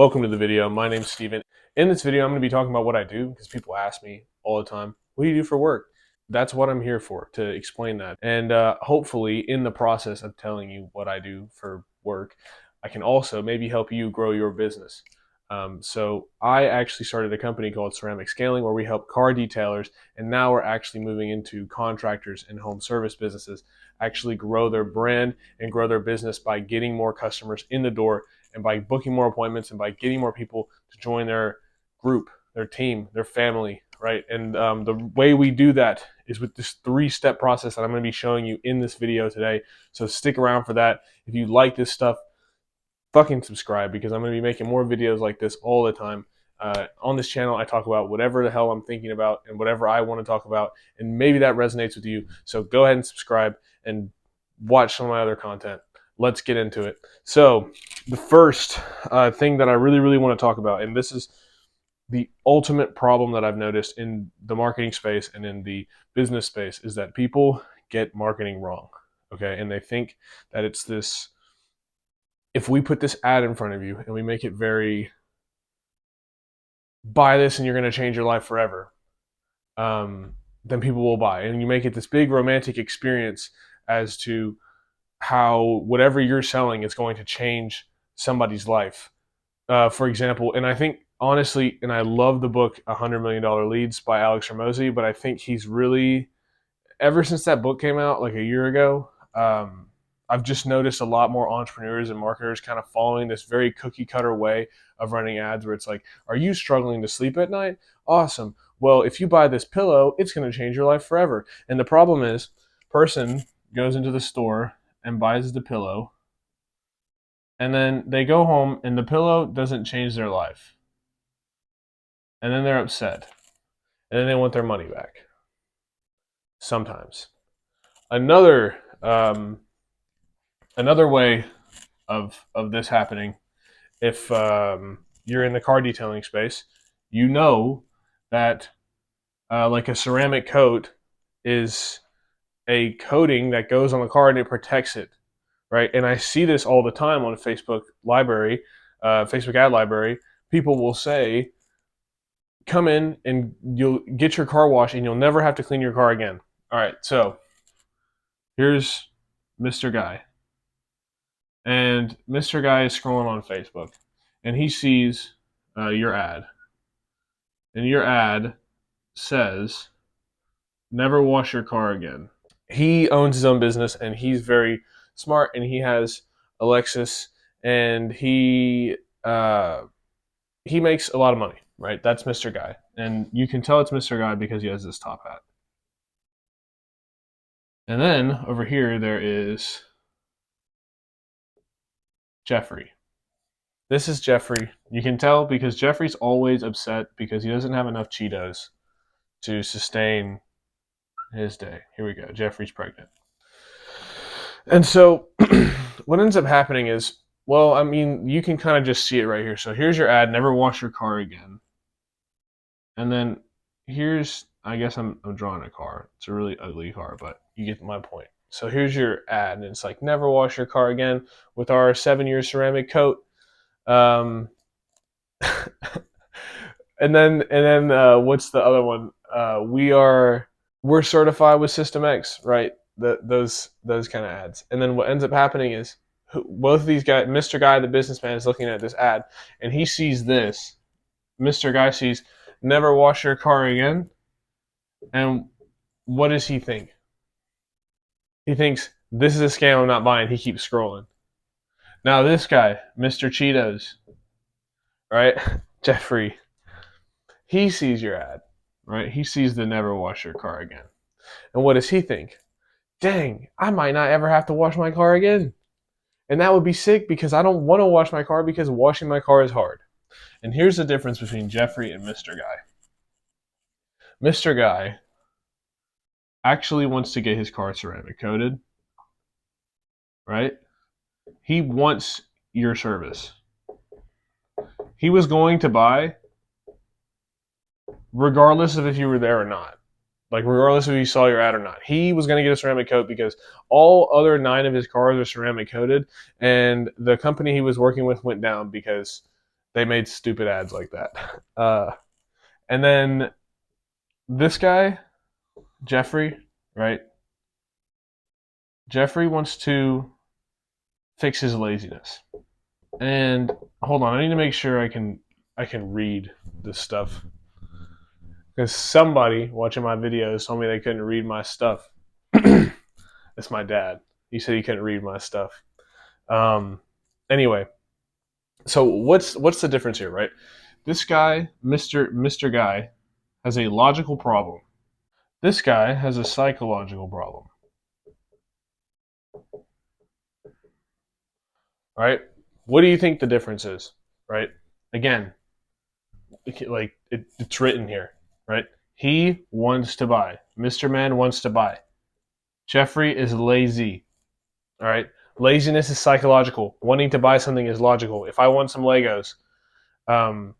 Welcome to the video. My name's Steven. In this video, I'm going to be talking about what I do because people ask me all the time, what do you do for work? That's what I'm here for, to explain that. And hopefully, in the process of telling you what I do for work, I can also maybe help you grow your business. So I actually started a company called Ceramic Scaling where we help car detailers, and now we're actually moving into contractors and home service businesses actually grow their brand and grow their business by getting more customers in the door and by booking more appointments and by getting more people to join their group, their team, their family, right? And the way we do that is with this 3-step process that I'm going to be showing you in this video today. So stick around for that. If you like this stuff, fucking subscribe because I'm going to be making more videos like this all the time. On this channel, I talk about whatever the hell I'm thinking about and whatever I want to talk about, and maybe that resonates with you. So go ahead and subscribe and watch some of my other content. Let's get into it. So the first thing that I really want to talk about, and this is the ultimate problem that I've noticed in the marketing space and in the business space, is that people get marketing wrong, okay? And they think that it's this, if we put this ad in front of you and we make it very, buy this and you're going to change your life forever, then people will buy. And you make it this big romantic experience as to how whatever you're selling is going to change somebody's life. For example, and I think honestly, and I love the book $100 Million Leads by Alex Hormozi, but I think he's really, ever since that book came out like a year ago, I've just noticed a lot more entrepreneurs and marketers kind of following this very cookie cutter way of running ads where it's like, are you struggling to sleep at night? Awesome. Well, if you buy this pillow, it's going to change your life forever. And the problem is, person goes into the store and buys the pillow, and then they go home and the pillow doesn't change their life. And then they're upset. And then they want their money back. Sometimes. Another way of this happening, if you're in the car detailing space, you know that like a ceramic coat is a coating that goes on the car and it protects it, right? And I see this all the time on Facebook ad library. People will say, come in and you'll get your car washed and you'll never have to clean your car again. All right, so here's Mr. Guy. And Mr. Guy is scrolling on Facebook and he sees your ad. And your ad says, never wash your car again. He owns his own business and he's very smart and he has a Lexus and he makes a lot of money, right? That's Mr. Guy. And you can tell it's Mr. Guy because he has this top hat. And then over here there is Jeffrey. This is Jeffrey. You can tell because Jeffrey's always upset because he doesn't have enough Cheetos to sustain his day. Here we go. Jeffrey's pregnant. And so what ends up happening is, well, I mean, you can kind of just see it right here. So here's your ad, never wash your car again. And then here's, I guess I'm drawing a car. It's a really ugly car, but you get my point. So here's your ad, and it's like, never wash your car again with our 7-year ceramic coat. And then what's the other one? We're certified with System X, right? Those kind of ads. And then what ends up happening is both of these guys, Mr. Guy, the businessman, is looking at this ad, and he sees this. Mr. Guy sees, never wash your car again. And what does he think? He thinks, this is a scam, I'm not buying. He keeps scrolling. Now this guy, Mr. Cheetos, right? Jeffrey, he sees your ad, right? He sees the never wash your car again. And what does he think? Dang, I might not ever have to wash my car again. And that would be sick because I don't want to wash my car because washing my car is hard. And here's the difference between Jeffrey and Mr. Guy. Mr. Guy actually wants to get his car ceramic coated, right? He wants your service. He was going to buy regardless of if you were there or not. Like, regardless if you saw your ad or not. He was going to get a ceramic coat because all other 9 of his cars are ceramic coated, and the company he was working with went down because They made stupid ads like that. And then this guy, Jeffrey, right? Jeffrey wants to fix his laziness. And hold on, I need to make sure I can read this stuff because somebody watching my videos told me they couldn't read my stuff. It's my dad. He said he couldn't read my stuff. Anyway, so what's the difference here, right? This guy, Mr. Guy, has a logical problem. This guy has a psychological problem. Right? What do you think the difference is? Right? Again, like it's written here, right? He wants to buy. Mr. Man wants to buy. Jeffrey is lazy. All right? Laziness is psychological. Wanting to buy something is logical. If I want some Legos, um,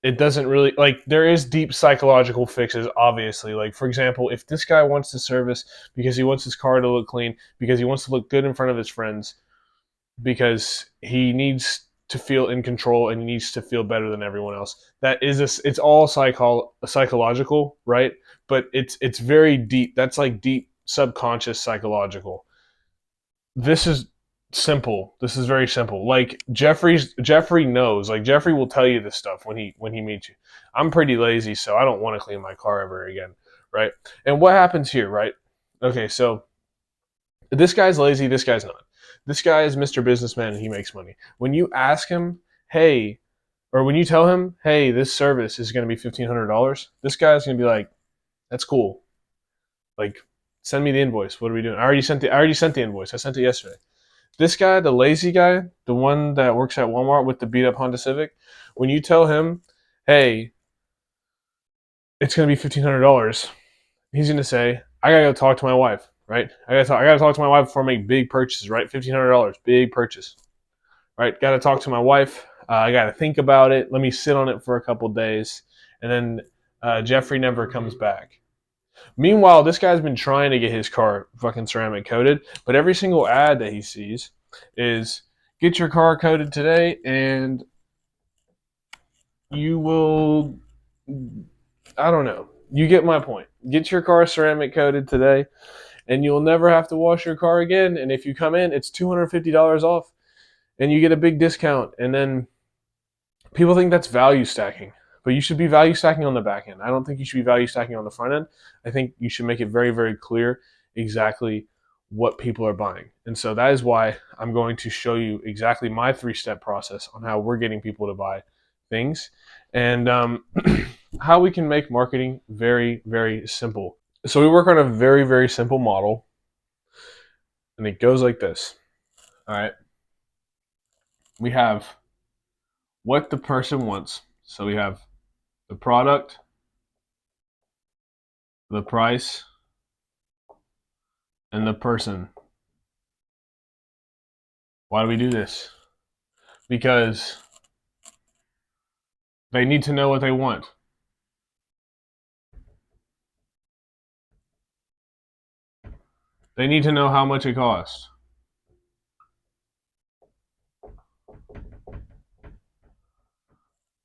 it doesn't really like there is deep psychological fixes obviously, like for example, if this guy wants to service because he wants his car to look clean, because he wants to look good in front of his friends, because he needs to feel in control and he needs to feel better than everyone else, that is it's all psychological, right? But it's very deep. That's like deep subconscious psychological. This is simple. This is very simple. Like Jeffrey knows. Like Jeffrey will tell you this stuff when he meets you. I'm pretty lazy, so I don't want to clean my car ever again, right? And what happens here, right? Okay, so this guy's lazy, this guy's not. This guy is Mr. Businessman and he makes money. When you ask him, "Hey," or when you tell him, "Hey, this service is going to be $1,500," this guy's going to be like, "That's cool. Like, send me the invoice. What are we doing? I already sent the invoice. I sent it yesterday." This guy, the lazy guy, the one that works at Walmart with the beat up Honda Civic, when you tell him, "Hey, it's going to be $1,500," he's going to say, "I got to go talk to my wife." Right? I got to talk to my wife before I make big purchases. Right? $1,500, big purchase. Right? Got to talk to my wife. I got to think about it. Let me sit on it for a couple days, and then Jeffrey never comes back. Meanwhile, this guy's been trying to get his car fucking ceramic coated, but every single ad that he sees is get your car coated today and you will, I don't know. You get my point. Get your car ceramic coated today and you'll never have to wash your car again. And if you come in, it's $250 off and you get a big discount. And then people think that's value stacking, but you should be value stacking on the back end. I don't think you should be value stacking on the front end. I think you should make it very, very clear exactly what people are buying. And so that is why I'm going to show you exactly my 3-step process on how we're getting people to buy things and how we can make marketing very, very simple. So we work on a very, very simple model and it goes like this. All right. We have what the person wants. So we have the product, the price, and the person. Why do we do this? Because they need to know what they want. They need to know how much it costs.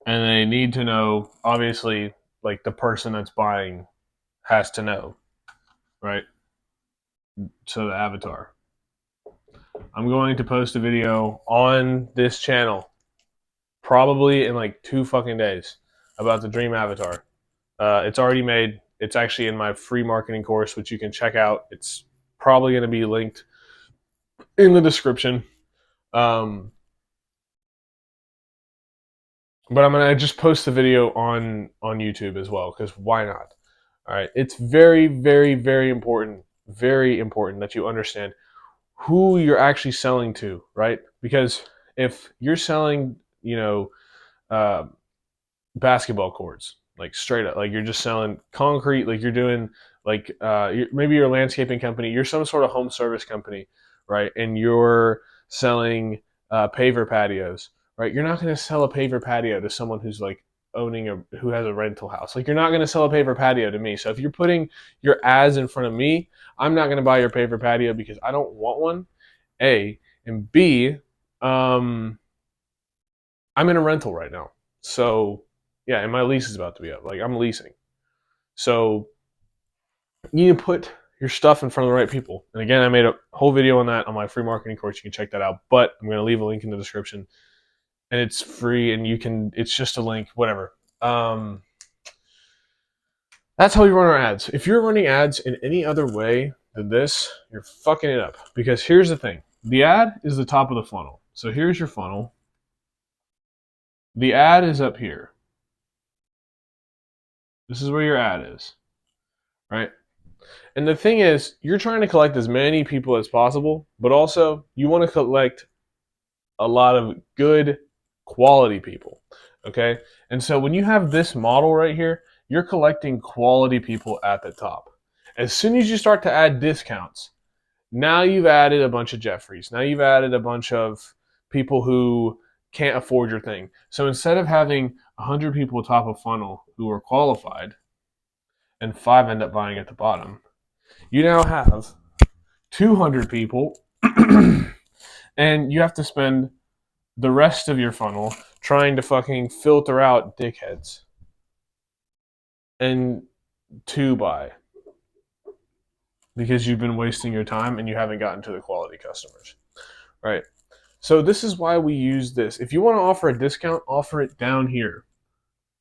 And they need to know, obviously, like the person that's buying has to know, right? So the avatar. I'm going to post a video on this channel, probably in like 2 fucking days, about the dream avatar. It's already made. It's actually in my free marketing course, which you can check out. It's probably going to be linked in the description. But I'm gonna just post the video on YouTube as well, because why not? All right, it's very, very, very important that you understand who you're actually selling to, right? Because if you're selling, uh, basketball courts, like straight up, like you're just selling concrete, like you're doing, like maybe you're a landscaping company, you're some sort of home service company, right? And you're selling paver patios, right? You're not going to sell a paver patio to someone who's like who has a rental house. Like you're not going to sell a paver patio to me. So if you're putting your ads in front of me, I'm not going to buy your paver patio because I don't want one. A and B. I'm in a rental right now. So yeah, and my lease is about to be up. Like I'm leasing. So you need to put your stuff in front of the right people. And again, I made a whole video on that on my free marketing course. You can check that out. But I'm going to leave a link in the description. And it's free and you can, it's just a link, whatever. That's how we run our ads. If you're running ads in any other way than this, you're fucking it up. Because here's the thing. The ad is the top of the funnel. So here's your funnel. The ad is up here. This is where your ad is, right? And the thing is, you're trying to collect as many people as possible, but also you want to collect a lot of good quality people, okay? And so when you have this model right here, you're collecting quality people at the top. As soon as you start to add discounts, now you've added a bunch of Jeffries. Now you've added a bunch of people who can't afford your thing. So instead of having 100 people top of funnel who are qualified and 5 end up buying at the bottom, you now have 200 people and you have to spend the rest of your funnel trying to fucking filter out dickheads and to buy because you've been wasting your time and you haven't gotten to the quality customers, right? So this is why we use this. If you want to offer a discount, offer it down here.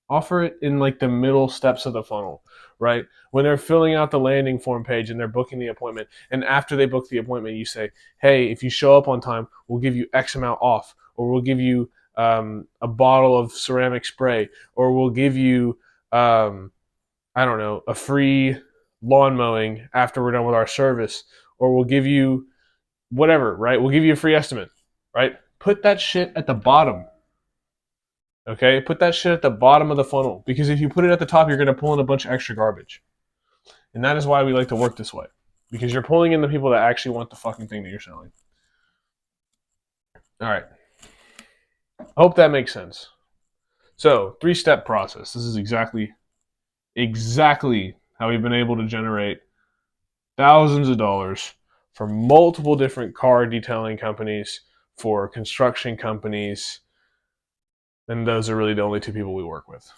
Offer it in like the middle steps of the funnel, right? When they're filling out the landing form page and they're booking the appointment, and after they book the appointment, you say, hey, if you show up on time, we'll give you X amount off, or we'll give you a bottle of ceramic spray, or we'll give you, I don't know, a free lawn mowing after we're done with our service, or we'll give you whatever, right? We'll give you a free estimate, right? Put that shit at the bottom. Okay, put that shit at the bottom of the funnel because if you put it at the top, you're going to pull in a bunch of extra garbage. And that is why we like to work this way because you're pulling in the people that actually want the fucking thing that you're selling. All right. I hope that makes sense. So, 3-step process. This is exactly how we've been able to generate thousands of dollars for multiple different car detailing companies, for construction companies, and those are really the only 2 people we work with.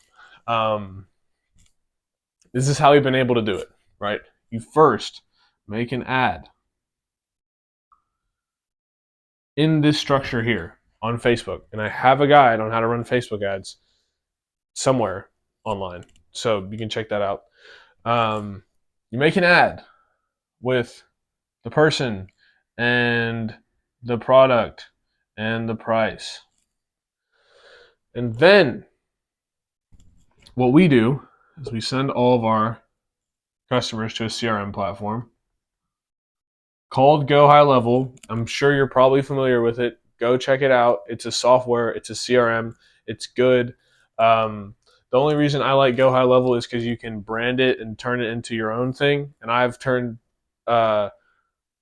This is how we've been able to do it, right? You first make an ad in this structure here on Facebook. And I have a guide on how to run Facebook ads somewhere online. So you can check that out. You make an ad with the person and the product and the price. And then what we do is we send all of our customers to a CRM platform called Go High Level. I'm sure you're probably familiar with it. Go check it out. It's a software. It's a CRM. It's good. The only reason I like Go High Level is because you can brand it and turn it into your own thing. And I've turned our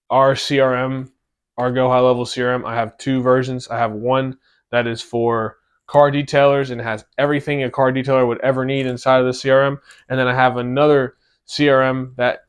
CRM, our Go High Level CRM, I have 2 versions. I have one that is for car detailers and has everything a car detailer would ever need inside of the CRM. And then I have another CRM that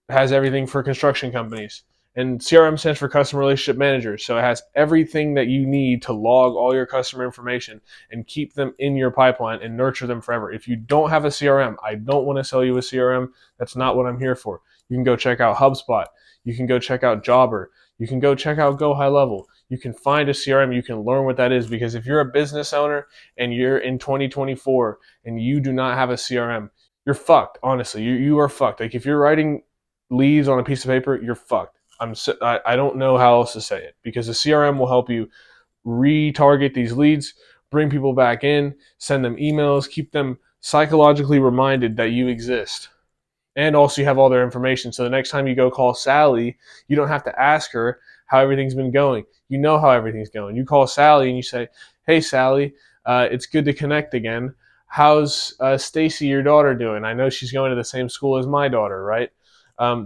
has everything for construction companies. And CRM stands for Customer Relationship Manager. So it has everything that you need to log all your customer information and keep them in your pipeline and nurture them forever. If you don't have a CRM, I don't want to sell you a CRM. That's not what I'm here for. You can go check out HubSpot. You can go check out Jobber. You can go check out Go High Level. You can find a CRM. You can learn what that is because if you're a business owner and you're in 2024 and you do not have a CRM, you're fucked. Honestly, you are fucked. Like if you're writing leads on a piece of paper, you're fucked. I don't know how else to say it because the CRM will help you retarget these leads, bring people back in, send them emails, keep them psychologically reminded that you exist. And also you have all their information. So the next time you go call Sally, you don't have to ask her how everything's been going. You know how everything's going. You call Sally and you say, hey, Sally, it's good to connect again. How's Stacy, your daughter, doing? I know she's going to the same school as my daughter, right?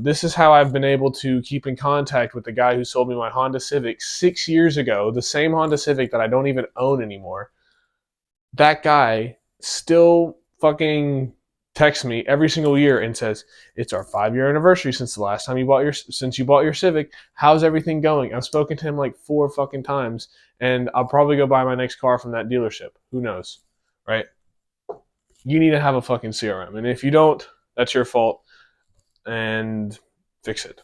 This is how I've been able to keep in contact with the guy who sold me my Honda Civic 6 years ago, the same Honda Civic that I don't even own anymore. That guy still fucking texts me every single year and says, "It's our 5-year anniversary since the last time you bought your Civic. How's everything going?" I've spoken to him like 4 fucking times, and I'll probably go buy my next car from that dealership. Who knows, right? You need to have a fucking CRM, and if you don't, that's your fault, and fix it.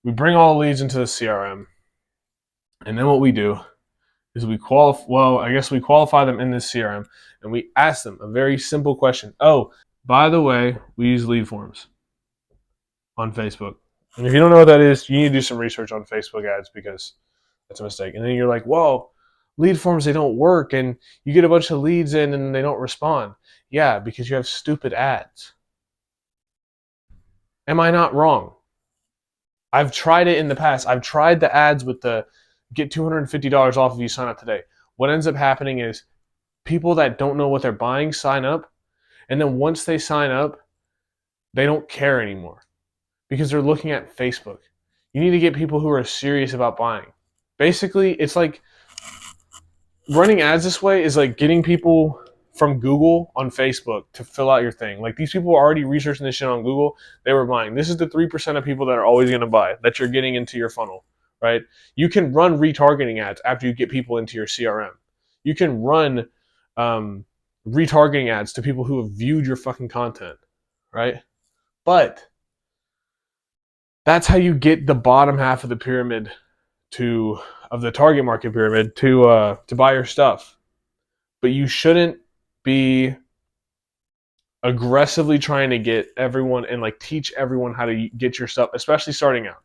We bring all the leads into the CRM, and then what we do is we qualify them in this CRM, and we ask them a very simple question. Oh, by the way, we use lead forms on Facebook. And if you don't know what that is, you need to do some research on Facebook ads, because that's a mistake. And then you're like, whoa, lead forms, they don't work, and you get a bunch of leads in and they don't respond. Yeah, because you have stupid ads. Am I not wrong? I've tried it in the past. I've tried the ads with the get $250 off if you sign up today. What ends up happening is people that don't know what they're buying sign up, and then once they sign up, they don't care anymore because they're looking at Facebook. You need to get people who are serious about buying. Basically, it's like running ads this way is like getting people from Google on Facebook to fill out your thing. Like, these people are already researching this shit on Google. They were buying. This is the 3% of people that are always going to buy that you're getting into your funnel, right? You can run retargeting ads after you get people into your CRM. You can run retargeting ads to people who have viewed your fucking content, right? But that's how you get the bottom half of the pyramid of the target market pyramid to buy your stuff. But you shouldn't be aggressively trying to get everyone and like teach everyone how to get your stuff, especially starting out.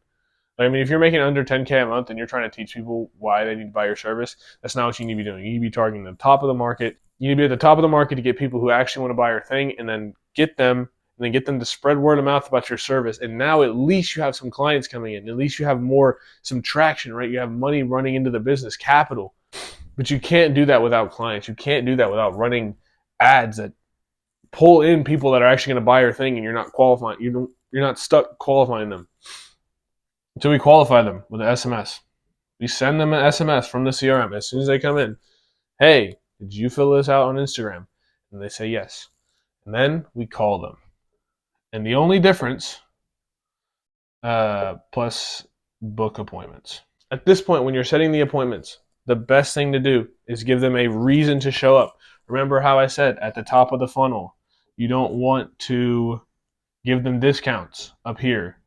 I mean, if you're making under 10K a month and you're trying to teach people why they need to buy your service, that's not what you need to be doing. You need to be targeting the top of the market. You need to be at the top of the market to get people who actually want to buy your thing, and then get them to spread word of mouth about your service. And now at least you have some clients coming in. At least you have some traction, right? You have money running into the business, capital. But you can't do that without clients. You can't do that without running ads that pull in people that are actually going to buy your thing, and you're not qualifying. You're not stuck qualifying them. So we qualify them with an SMS. We send them an SMS from the CRM as soon as they come in. Hey, did you fill this out on Instagram? And they say yes. And then we call them. And the only difference, plus book appointments. At this point, when you're setting the appointments, the best thing to do is give them a reason to show up. Remember how I said at the top of the funnel, you don't want to give them discounts up here.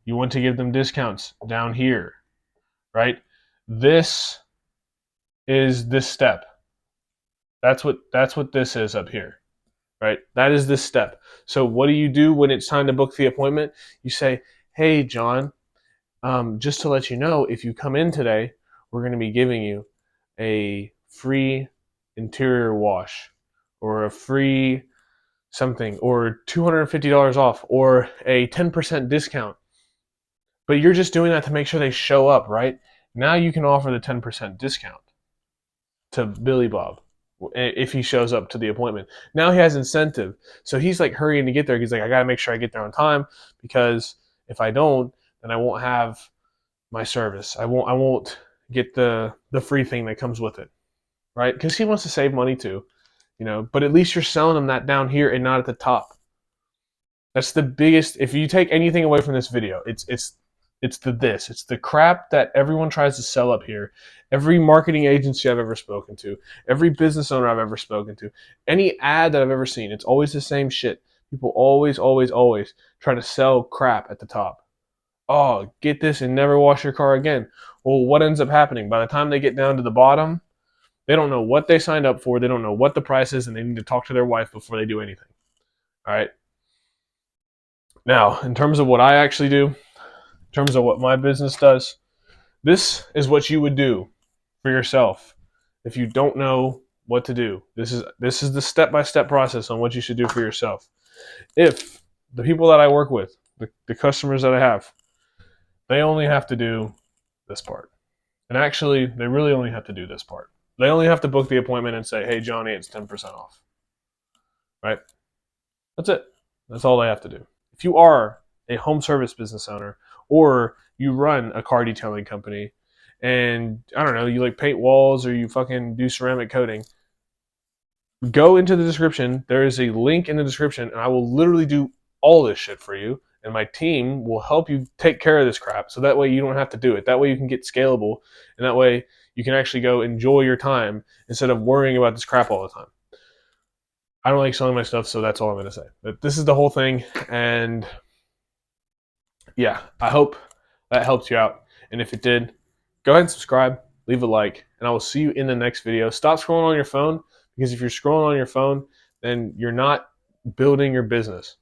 You want to give them discounts down here, right? This is this step. That's what this is up here, right? That is this step. So what do you do when it's time to book the appointment? You say, hey, John, just to let you know, if you come in today, we're going to be giving you a free interior wash, or a free something, or $250 off, or a 10% discount. But you're just doing that to make sure they show up, right? Now you can offer the 10% discount to Billy Bob if he shows up to the appointment. Now he has incentive. So he's like hurrying to get there. He's like, I got to make sure I get there on time, because if I don't, then I won't have my service. I won't get the free thing that comes with it, right? Because he wants to save money too, but at least you're selling them that down here and not at the top. That's the biggest. If you take anything away from this video, it's the crap that everyone tries to sell up here. Every marketing agency I've ever spoken to, every business owner I've ever spoken to, any ad that I've ever seen, it's always the same shit. People always try to sell crap at the top. Oh, get this and never wash your car again. Well, what ends up happening? By the time they get down to the bottom, they don't know what they signed up for. They don't know what the price is, and they need to talk to their wife before they do anything. All right. Now, in terms of what I actually do, in terms of what my business does, this is what you would do for yourself if you don't know what to do. This is the step-by-step process on what you should do for yourself. If the people that I work with, the customers that I have, they only have to do this part. And actually, they really only have to do this part. They only have to book the appointment and say, hey, Johnny, it's 10% off. Right? That's it. That's all they have to do. If you are a home service business owner, or you run a car detailing company, and I don't know, you like paint walls, or you fucking do ceramic coating, go into the description. There is a link in the description, and I will literally do all this shit for you. And my team will help you take care of this crap. So that way you don't have to do it. That way you can get scalable. And that way you can actually go enjoy your time instead of worrying about this crap all the time. I don't like selling my stuff, so that's all I'm going to say. But this is the whole thing. And yeah, I hope that helped you out. And if it did, go ahead and subscribe, leave a like, and I will see you in the next video. Stop scrolling on your phone, because if you're scrolling on your phone, then you're not building your business.